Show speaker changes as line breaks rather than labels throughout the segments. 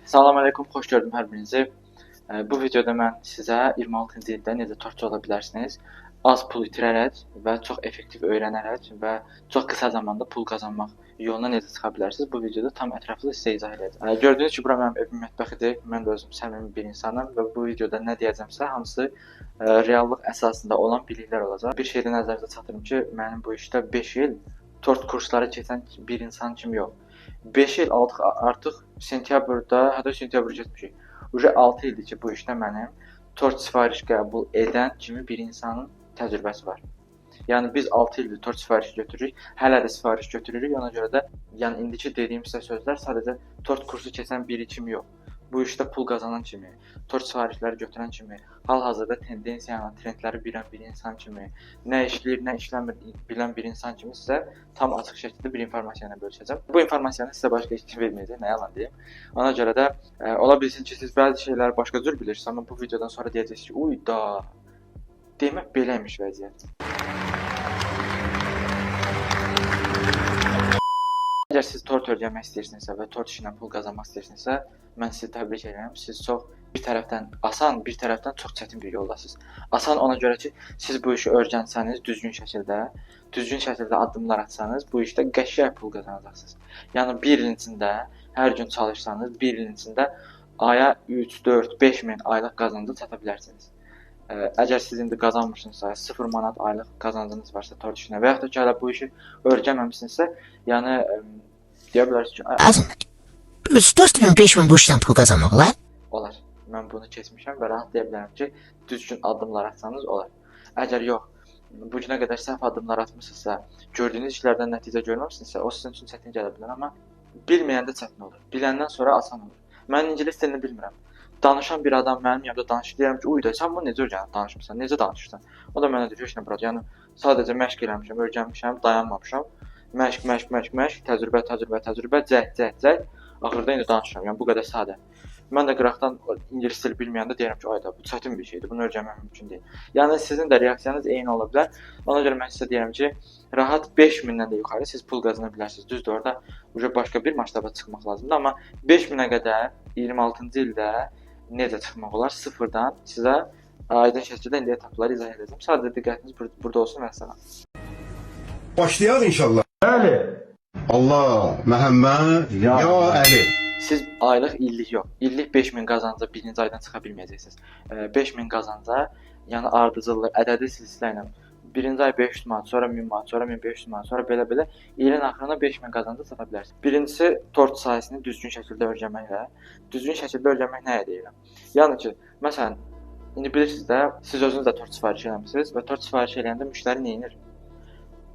Salam əleykum, xoş gördüm hər birinizi. Bu videoda mən sizə 26-cı ildə necə tortçu ola bilərsiniz, az pul itirərək və çox effektiv öyrənərək və çox qısa zamanda pul qazanmaq yoluna necə çıxa bilərsiniz, bu videoda tam ətraflı sizə izah edəcəm. Gördüyünüz kimi, bura mənim evim mətbəxidir. Mən də özüm səmimi bir insanım və bu videoda nə deyəcəmsə, hamısı reallıq əsasında olan biliklər olacaq. Bir şeyi də nəzərdə çatdırım ki, mənim bu işdə 5 il tort kursları keçən bir insan kimi yox. 5 il artıq sentyabrda, hətta sentyabr getmişik. Uca 6 ildir ki, bu işdə mənim tort sifariş qəbul edən kimi bir insanın təcrübəsi var. Yəni biz 6 ildir tort sifarişi götürürük, hələ də sifariş götürürük. Ona görə də yəni indiki dediyim sizə sözlər sadəcə tort kursu keçən biri kimi yox. Bu işdə pul qazanan kimi, tort sifarişləri götürən kimi, hal-hazırda tendensiyanı, trendləri bilən bir insan kimi, nə işləyir, nə işləmir bilən bir insan kimi sizə tam açıq şəkildə bir informasiyanı bölüşəcəm. Bu informasiyanı sizə başqa heç kim verməyəcək, nə yalan deyim. Ona görə də ola bilsin ki, siz bəzi şeyləri başqa cür bilirsiniz, amma bu videodan sonra deyəcəksiniz ki, uy da, demək beləymiş vəziyyət. Əgər siz tort öyrənmək istəyirsinizsə və tort işindən pul qazanmaq istəyirsinizsə, mən sizi təbrik edirəm. Siz çox bir tərəfdən asan, bir tərəfdən çox çətin bir yoldasınız. Asan ona görə ki, siz bu işi öyrənsəniz düzgün şəkildə addımlar atsanız, bu işdə qəşəng pul qazanacaqsınız. Yəni bir ilin içində hər gün çalışsanız, bir ilin içində aya 3, 4, 5 min aylıq qazancı çata bilərsiniz. Əgər siz indi qazanmışsınızsa, 0 manat aylıq qazancınız varsa tort işinə və yaxud da ki, hələ bu işi öyrənməmisinizsə, yəni deyə bilərsiniz ki,
4 min, 5 min bu işdən pul qazanmaq olar?
Olar. Mən bunu keçmişəm və rahat deyə bilərəm ki, düzgün addımlar atsanız olar. Əgər yox, bu günə qədər səhv addımlar atmışsınızsa, gördüyünüz işlərdən nəticə görməmişsinizsə, o sizin üçün çətin gələ bilər, amma bilməyəndə çətin olur. Biləndən sonra asan olur. Mən ingilis dilini bilmirəm. Danışan bir adam mənim yanımda danışır, deyirəm ki, uy da sən bunu necə öyrənib danışmısan, necə danışırsan? O da mənə deyir, heç nə bura, yəni sadəcə məşq eləmişəm, öyrənmişəm, dayanmamışam. Məşq, təcrübə, cəhd. Axırda indi danışıram, yəni bu qədər sadə. Mən də qıraqdan ingilis dili bilməyəndə deyirəm ki, ayda bu çətin bir şeydir, bunu öyrənmək mümkün deyil. Yəni sizin də reaksiyanız eyni ola bilər. Ona görə mən sizə deyirəm ki, rahat 5 mindən də yuxarı siz pul qazana bilərsiniz. Düzdür, orada başqa bir masштаба çıxmaq lazımdır, amma 5 minə qədər 26-cı ildə necə çıxmaq olar sıfırdan sizə aydın şəkildə indi etapları izah edəcəm. Sadəcə diqqətiniz burada olsun və səlam.
Başlayaq inşallah. Bəli. Allah, Məhəmməd, ya Əli.
Siz aylıq, illik yox. İllik 5000 qazanca birinci aydan çıxa bilməyəcəksiniz. 5000 qazanca, yəni ardıcıllıq, ədədi silsilə ilə birinci ay 500 manat, sonra 1000 manat, sonra 1500 manat, sonra belə ilin axırına 5000 qazanca çata bilərsiniz. Birincisi tort sahəsini düzgün şəkildə öyrənməklə. Düzgün şəkildə öyrənmək nəyə deyirəm? Yəni ki, məsələn, indi bilirsiniz də, siz özünüz də tort sifariş eləmisiniz və tort sifariş eləyəndə müştəri nə edir?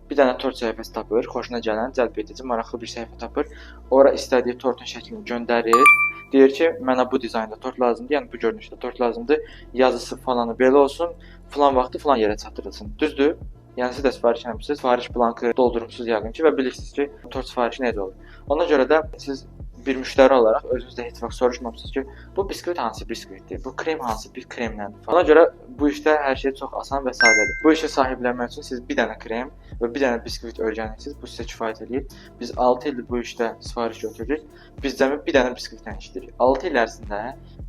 Bir dənə tort səhifəsi tapır, xoşuna gələn, cəlb edici, maraqlı bir səhifə tapır. Ora istədiyi tortun şəklini göndərir. Deyir ki, mənə bu dizaynda tort lazımdır, yəni bu görünüşdə tort lazımdır. Yazısı falanı belə olsun, falan vaxtı falan yerə çatdırılsın. Düzdür? Yəni siz də sifariş eləmisiniz, sifariş blankı doldurmuşsunuz yəqin ki və bilirsiniz ki, tort sifarişi necə olur. Ona görə də siz bir müştəri olaraq özünüzdə heç vaxt soruşmamısınız ki, bu biskvit hansı biskvitdir, bu krem hansı bir kremləndir falan. Ona görə bu işdə hər şey çox asan və sadədir. Bu işi sahiblənmək üçün siz bir dənə krem və bir dənə biskvit öyrənirsiniz, bu sizə kifayət edir. Biz 6 ildir bu işdə sifariş götürürük, biz cəmi bir dənə biskvitlə işləyirik. 6 il ərzində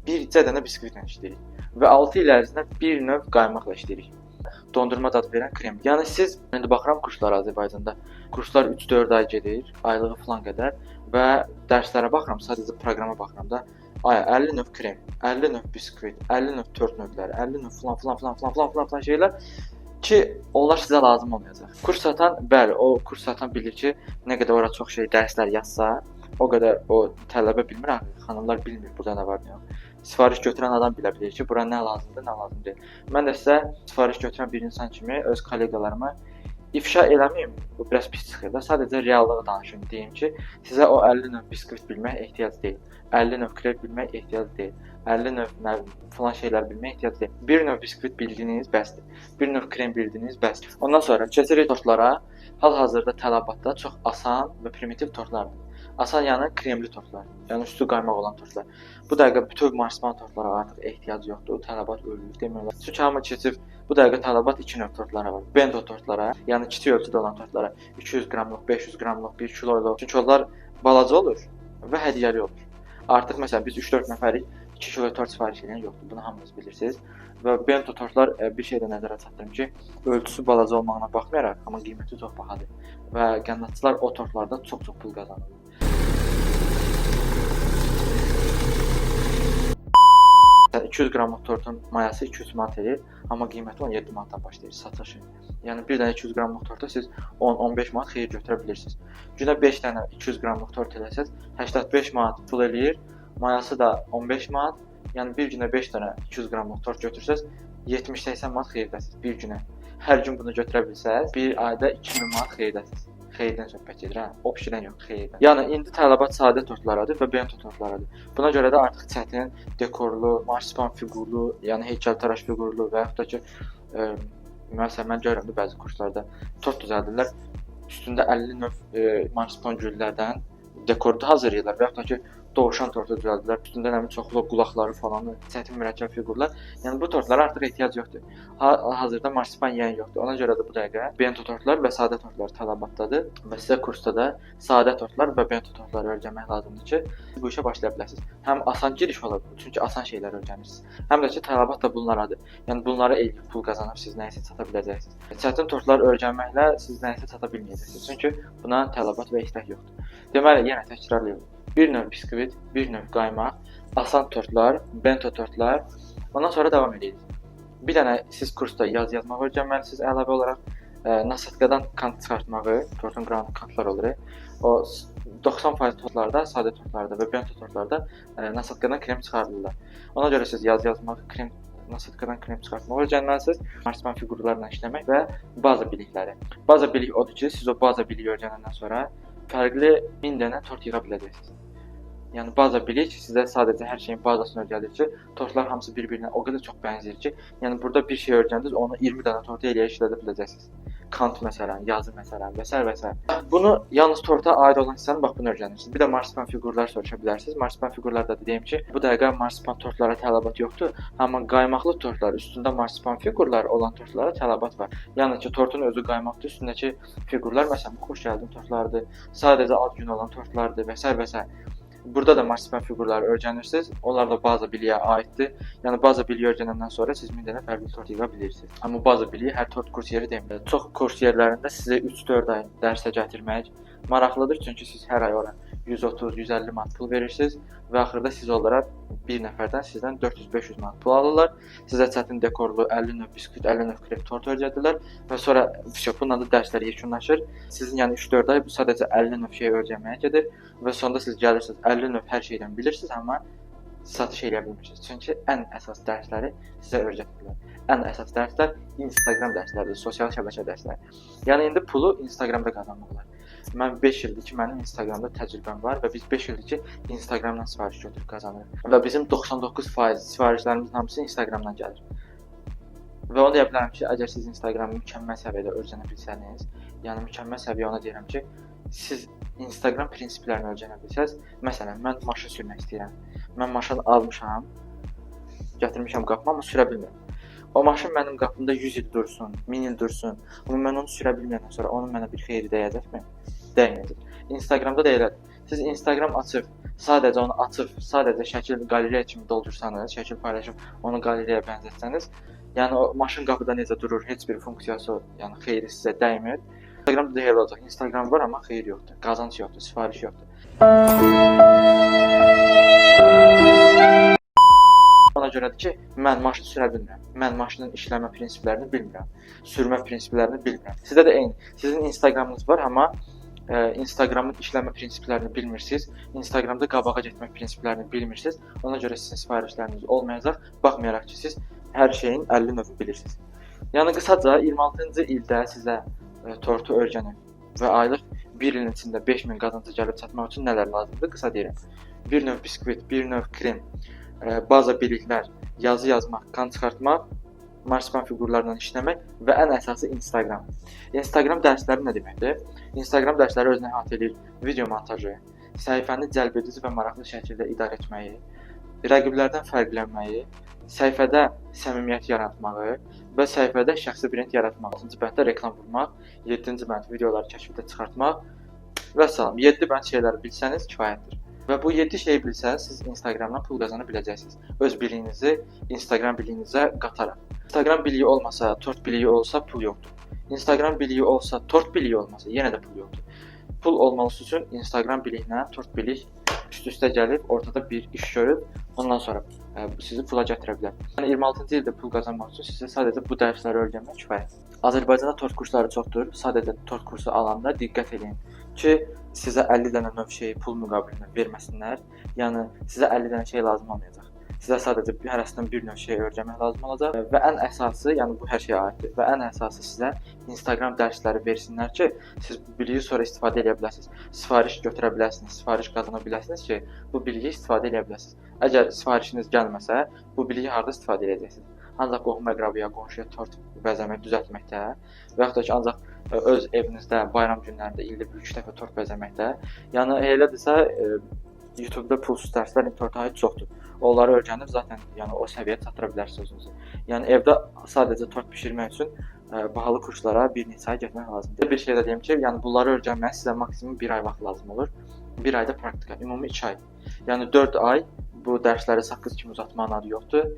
bircə dənə biskvitlə işləyirik və 6 il ərzində bir növ qaymaqla işləyirik. Dondurma dadı verən krem. Yəni siz, indi baxıram kurslara Azərbaycanda, kurslar 3-4 ay gedir, aylığı falan qədər və dərslərə baxıram, sadəcə proqrama baxıram da, 50 növ krem, 50 növ biskvit, 50 növ tort növləri, 50 növ falan şeylər ki, onlar sizə lazım olmayacaq. Kurs satan, bəli, o kurs satan bilir ki, nə qədər ora çox şey dərslər yazsa, o qədər o tələbə bilmir, xanımlar bilmir burada nə var, nə yox. Sifariş götürən adam bilə bilir ki, bura nə lazımdır, nə lazım deyil. Mən də sizə sifariş götürən bir insan kimi öz kollegalarıma ifşa eləməyim, bu biraz pis çıxır da, sadəcə reallığı danışım, deyim ki, sizə o 50 növ biskvit bilmək ehtiyac deyil, 50 növ krep bilmək ehtiyac deyil, 50 növ falan şeylər bilmək ehtiyac deyil. Bir növ biskvit bildiyiniz bəsdir, bir növ krem bildiyiniz bəsdir. Ondan sonra keçirik tortlara, hal-hazırda tələbatda çox asan və primitiv tortlardır. Asan yəni kremli tortlar, yəni üstü qaymaq olan tortlar. Bu dəqiqə bütün marsman tortlara artıq ehtiyac yoxdur, tələbat ölür demirlər. Çünki hamı keçib bu dəqiqə tələbat 2 növ tortlara var. Bento tortlara, yəni kiçik ölçüdə olan tortlara 200 qramlıq, 500 qramlıq, 1 kiloyluq. Çünki onlar balaca olur və hədiyyəli olur. Artıq məsələn biz 3-4 nəfərik 2 kilo tort sifariş edən yoxdur. Bunu hamınız bilirsiniz. Və bento tortlar bir şey də nəzərə çatdırım ki, ölçüsü balaca olmağına baxmayaraq, amma qiyməti çox bahadır və qənnatçılar o tortlardan çox-çox pul qazanırlar. 200 qramlıq tortun mayası 200 manat edir, amma qiyməti 17 manatdan başlayır satışı. Yəni bir dənə 200 qramlıq torta siz 10-15 manat xeyir götürə bilirsiniz. Günə 5 dənə 200 qramlıq tort eləsəz 85 manat pul eləyir, mayası da 15 manat. Yəni bir günə 5 dənə 200 qramlıq tort götürsəz 70-80 manat xeyirdəsiz bir günə. Hər gün bunu götürə bilsəz, bir ayda 2000 manat xeyirdəsiz. Xeyirdən söhbət gedir, hə? O pişirən yox, xeyirdən. Yəni indi tələbat sadə tortlarıdır və bento tortlarıdır. Buna görə də artıq çətin, dekorlu, marsipan fiqurlu, yəni heykəltaraş fiqurlu və yaxud da ki, məsələn mən görürəm də bəzi kurslarda tort düzəldirlər. Üstündə 50 növ marsipan güllərdən dekorda hazırlayırlar və yaxud da ki, dovşan tortu düzəldirlər. Üstündə nəmin çoxlu qulaqları falan, çətin mürəkkəb fiqurlar. Yəni bu tortlara artıq ehtiyac yoxdur. Hazırda marsipan yeyən yoxdur. Ona görə də bu dəqiqə bento tortlar və sadə tortlar tələbatdadır və sizə kursda da sadə tortlar və bento tortları öyrənmək lazımdır ki, bu işə başlaya biləsiniz. Həm asan giriş ola bilər, çünki asan şeylər öyrənirsiniz. Həm də ki, tələbat da bunlaradır. Yəni bunları eləyib pul qazanıb siz nəyisə çata biləcəksiniz. Çətin tortlar öyrənməklə siz nəyisə çata bilməyəcəksiniz. Çünki buna tələbat və istək yoxdur. Deməli, yenə təkrarlayım. Bir növ biskvit, bir növ qaymaq, asan tortlar, bento tortlar. Ondan sonra davam edirik. Bir dənə siz kursda yazmaq öyrənməlisiniz əlavə olaraq. Nasatqadan kant çıxartmağı, tortun qıranı kantlar olur. O 90% tortlarda, sadə tortlarda və bento tortlarda nasatqadan krem çıxardırlar. Ona görə siz yazmaq, nasatqadan krem çıxartmağı öyrənməlisiniz. Marsipan fiqurlarla işləmək və baza bilikləri. Baza bilik odur ki, siz o baza biliyi öyrənəndən sonra fərqli 1000 dənə tort yığa biləcəksiniz. Yəni baza bilik sizə sadəcə hər şeyin bazasını öyrədir ki, tortlar hamısı bir-birinə o qədər çox bənzəyir ki, yəni burada bir şey öyrəndiniz, onu 20 dənə torta eləyə işlədə biləcəksiniz. Kant məsələn, yazı məsələn və s. Bunu yalnız torta aid olan hissəni bax bunu öyrənirsiniz. Bir də marsipan fiqurlar soruşa bilərsiniz. Marsipan fiqurlarda da deyim ki, bu dəqiqə marsipan tortlara tələbat yoxdur, amma qaymaqlı tortlar üstündə marsipan fiqurlar olan tortlara tələbat var. Yəni ki, tortun özü qaymaqdır, üstündəki fiqurlar məsələn xoş gəldin tortlardır, sadəcə ad günü olan tortlardır və s. Burada da marsipan fiqurları öyrənirsiniz. Onlar da baza biliyə aiddir. Yəni baza biliyi öyrənəndən sonra siz 1000 dənə fərqli tort yığa bilirsiniz. Amma baza biliyi hər tort kursiyeri demir. Çox kursiyerlərində sizə 3-4 ay dərsə gətirmək maraqlıdır, çünki siz hər ay ora 130-150 manat pul verirsiniz və axırda siz onlara bir nəfərdən sizdən 400-500 manat pul alırlar. Sizə çətin dekorlu 50 növ biskvit, 50 növ krep tort öyrədirlər və sonra bununla da dərslər yekunlaşır. Sizin yəni 3-4 ay sadəcə 50 növ şey öyrənməyə gedir və sonda siz gəlirsiniz 50 növ hər şeydən bilirsiniz, amma satış eləyə bilmirsiniz. Çünki ən əsas dərsləri sizə öyrətmirlər. Ən əsas dərslər Instagram dərsləridir, sosial şəbəkə dərsləri. Yəni indi pulu Instagramda qazanmaq olar. Mən 5 ildir ki, mənim Instagramda təcrübəm var və biz 5 ildir ki, Instagramdan sifariş götürüb qazanırıq. Və bizim 99% sifarişlərimizin hamısı Instagramdan gəlir. Və onu deyə bilərəm ki, əgər siz Instagramı mükəmməl səviyyədə öyrənə bilsəniz, yəni mükəmməl səviyyə ona deyirəm ki, siz Instagram prinsiplərini öyrənə bilsəniz, məsələn, mən maşın sürmək istəyirəm. Mən maşın almışam, gətirmişəm qapıma, amma sürə bilmirəm. O maşın mənim qapımda 100 il dursun, 1000 il dursun, amma mən onu sürə bilməyəndən sonra onun mənə bir xeyri dəyəcəkmi? Dəyməyəcək. Instagramda da elədir. Siz Instagram açıb, sadəcə onu açıb, sadəcə şəkil qaleriya kimi doldursanız, şəkil paylaşıb onu qaleriyaya bənzətsəniz, yəni o maşın qapıda necə durur, heç bir funksiyası, yəni xeyri sizə dəymir. Instagramda da elə olacaq. Instagram var, amma xeyir yoxdur, qazanc yoxdur, sifariş yoxdur. Ona görədir ki, mən maşın sürə bilmirəm. Mən maşının işləmə prinsiplərini bilmirəm. Sürmə prinsiplərini bilmirəm. Sizdə də eyni. Sizin Instagramınız var, amma Instagramın işləmə prinsiplərini bilmirsiniz. Instagramda qabağa getmək prinsiplərini bilmirsiniz. Ona görə sizin sifarişləriniz olmayacaq. Baxmayaraq ki, siz hər şeyin 50 növü bilirsiniz. Yəni qısaca 26-cı ildə sizə tortu öyrənib və aylıq 1 ilin içində 5000 qazancı gəlib çatmaq üçün nələr lazımdır? Qısa deyirəm. Bir növ biskvit, bir növ krem, baza biliklər, yazı yazmaq, kan çıxartmaq, marsipan fiqurlarla işləmək və ən əsası Instagram. Instagram dərsləri nə deməkdir? Instagram dərsləri özünə əhatə edir video montajı, səhifəni cəlbedici və maraqlı şəkildə idarə etməyi, rəqiblərdən fərqlənməyi, səhifədə səmimiyyət yaratmağı və səhifədə şəxsi brend yaratmaq. 6-cı bənddə reklam vurmaq, 7-ci bənd videoları kəşfdə çıxartmaq və salam. 7 bənd şeyləri bilsəniz kifayətdir. Və bu 7 şeyi bilsəniz, siz Instagramdan pul qazana biləcəksiniz. Öz biliyinizi Instagram biliyinizə qataraq. Instagram biliyi olmasa, tort biliyi olsa pul yoxdur. Instagram biliyi olsa, tort biliyi olmasa yenə də pul yoxdur. Pul olması üçün Instagram biliyinə tort bilik üst-üstə gəlib, ortada bir iş görüb, ondan sonra sizi pula gətirə bilər. Yəni 26-cı ildə pul qazanmaq üçün sizə sadəcə bu dərsləri öyrənmək kifayətdir. Azərbaycanda tort kursları çoxdur. Sadəcə tort kursu alanda diqqət edin ki, sizə 50 dənə növ şeyi pul müqabilində verməsinlər. Yəni sizə 50 dənə şey lazım olmayacaq. Sizə sadəcə hərəsindən bir növ şey öyrənmək lazım olacaq və ən əsası, yəni bu hər şeyə aiddir və ən əsası sizə Instagram dərsləri versinlər ki, siz bu biliyi sonra istifadə edə biləsiniz. Sifariş götürə biləsiniz, sifariş qazana biləsiniz ki, bu biliyi istifadə edə biləsiniz. Əgər sifarişiniz gəlməsə, bu biliyi harda istifadə edəcəksiniz? Ancaq qohum-əqrabaya, qonşuya tort bəzəmək, düzəltməkdə və yaxud da ki, ancaq öz evinizdə bayram günlərində ildə 1-2 dəfə tort bəzəməkdə. Yəni elədirsə, YouTube-da pulsuz dərslər internetdə çoxdur. Onları öyrənib zaten yəni o səviyyəyə çatdıra bilərsiniz özünüzü. Yəni evdə sadəcə tort bişirmək üçün bahalı kurslara bir neçə ay getmək lazımdır. Bir şey də deyim ki, yəni bunları öyrənməyə sizə maksimum 1 ay vaxt lazım olur. 1 ayda praktika, ümumi 2 ay. Yəni 4 ay bu dərsləri saqqız kimi uzatmağın adı yoxdur.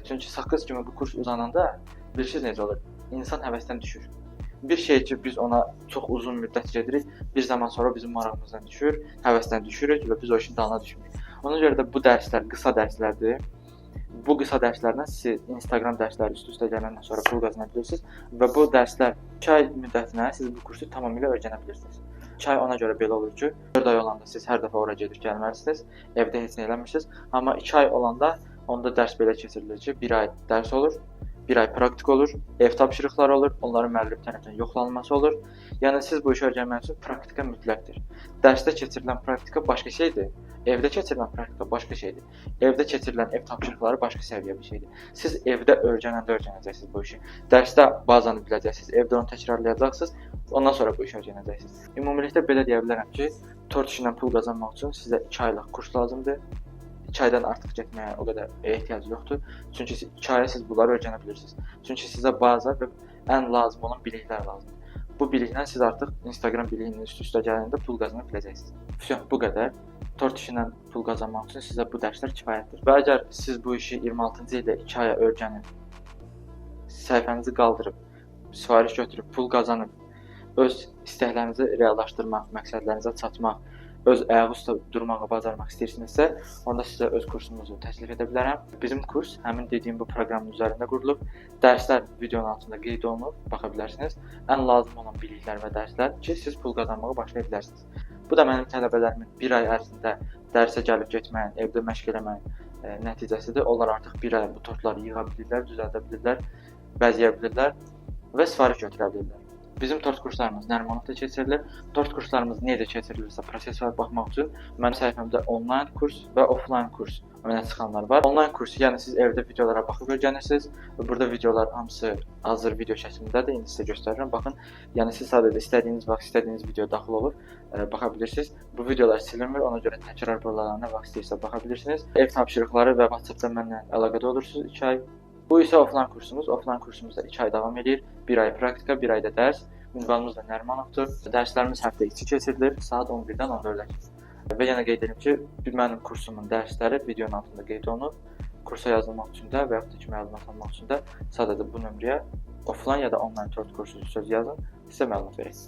Çünki saqqız kimi bu kurs uzananda bilirsiniz necə olur? İnsan həvəsdən düşür. Bir şey ki biz ona çox uzun müddət gedirik, bir zaman sonra bizim marağımızdan düşür, həvəsdən düşürük və biz o işin dalına düşmürük. Ona görə də bu dərslər qısa dərslərdir. Bu qısa dərslərdən siz Instagram dərsləri üst-üstə gələndən sonra pul qazana bilirsiniz və bu dərslər 2 ay müddətinə siz bu kursu tamamilə öyrənə bilirsiniz. 2 ay ona görə belə olur ki, 4 ay olanda siz hər dəfə ora gedib gəlməlisiniz, evdə heç nə eləmirsiniz. Amma 2 ay olanda onda dərs belə keçirilir ki, 1 ay dərs olur, 1 ay praktik olur, ev tapşırıqları olur, onların müəllim tərəfindən yoxlanılması olur. Yəni siz bu işi öyrənmək üçün praktika mütləqdir. Dərsdə keçirilən praktika başqa şeydir, evdə keçirilən praktika başqa şeydir. Evdə keçirilən ev tapşırıqları başqa səviyyə bir şeydir. Siz evdə öyrənəndə öyrənəcəksiniz bu işi. Dərsdə bazanı biləcəksiniz, evdə onu təkrarlayacaqsınız, ondan sonra bu işi öyrənəcəksiniz. Ümumilikdə belə deyə bilərəm ki, tort işindən pul qazanmaq üçün sizə 2 aylıq kurs lazımdır. 2 aydan artıq getməyə o qədər ehtiyac yoxdur. Çünki 2 aya siz bunları öyrənə bilirsiniz. Çünki sizə baza və ən lazım olan biliklər lazımdır. Bu biliklə siz artıq Instagram biliyinin üst-üstə gələndə pul qazana biləcəksiniz. Vəsə, bu qədər. Tort işindən pul qazanmaq üçün sizə bu dərslər kifayətdir. Və əgər siz bu işi 26-cı ildə 2 aya öyrənib, səhifənizi qaldırıb, sifariş götürüb, pul qazanıb, öz istəklərinizi reallaşdırmaq, məqsədlərinizə çatmaq, öz ayaq üstə durmağı bacarmaq istəyirsinizsə, onda sizə öz kursumuzu təklif edə bilərəm. Bizim kurs həmin dediyim bu proqramın üzərində qurulub. Dərslər videonun altında qeyd olunub, baxa bilərsiniz. Ən lazım olan biliklər və dərslər ki, siz pul qazanmağa başlaya bilərsiniz. Bu da mənim tələbələrimin 1 ay ərzində dərsə gəlib getməyin, evdə məşq eləməyin nəticəsidir. Onlar artıq 1 ay bu tortları yığa bilirlər, düzəldə bilirlər, bəzəyə bilirlər və sifariş götürə bilirlər. Bizim tort kurslarımız Nərimanovda keçirilir. Tort kurslarımız necə keçirilirsə prosesə baxmaq üçün mənim səhifəmdə onlayn kurs və offlayn kurs önə çıxanlar var. Onlayn kursu, yəni siz evdə videolara baxıb öyrənirsiniz və burada videolar hamısı hazır video şəklindədir. İndi sizə göstərirəm. Baxın, yəni siz sadəcə istədiyiniz vaxt istədiyiniz video daxil olur, baxa bilirsiniz. Bu videolar silinmir, ona görə təkrar buralarına vaxt istəyirsə baxa bilirsiniz. Ev tapşırıqları və WhatsApp-da mənlə əlaqədə olursunuz 2 ay. Bu isə offlayn kursumuz. Offlayn kursumuzda 2 ay davam edir. 1 ay praktika, 1 ayda dərs. Ünvanımız da Nərimanovdur. Dərslərimiz həftə içi keçirilir, saat 11-dən 14-ə. Və yenə qeyd edim ki, mənim kursumun dərsləri videonun altında qeyd olunub. Kursa yazılmaq üçün də və yaxud da ki, məlumat almaq üçün də sadəcə bu nömrəyə offlayn ya da onlayn tort kursu söz yazın, sizə məlumat verək.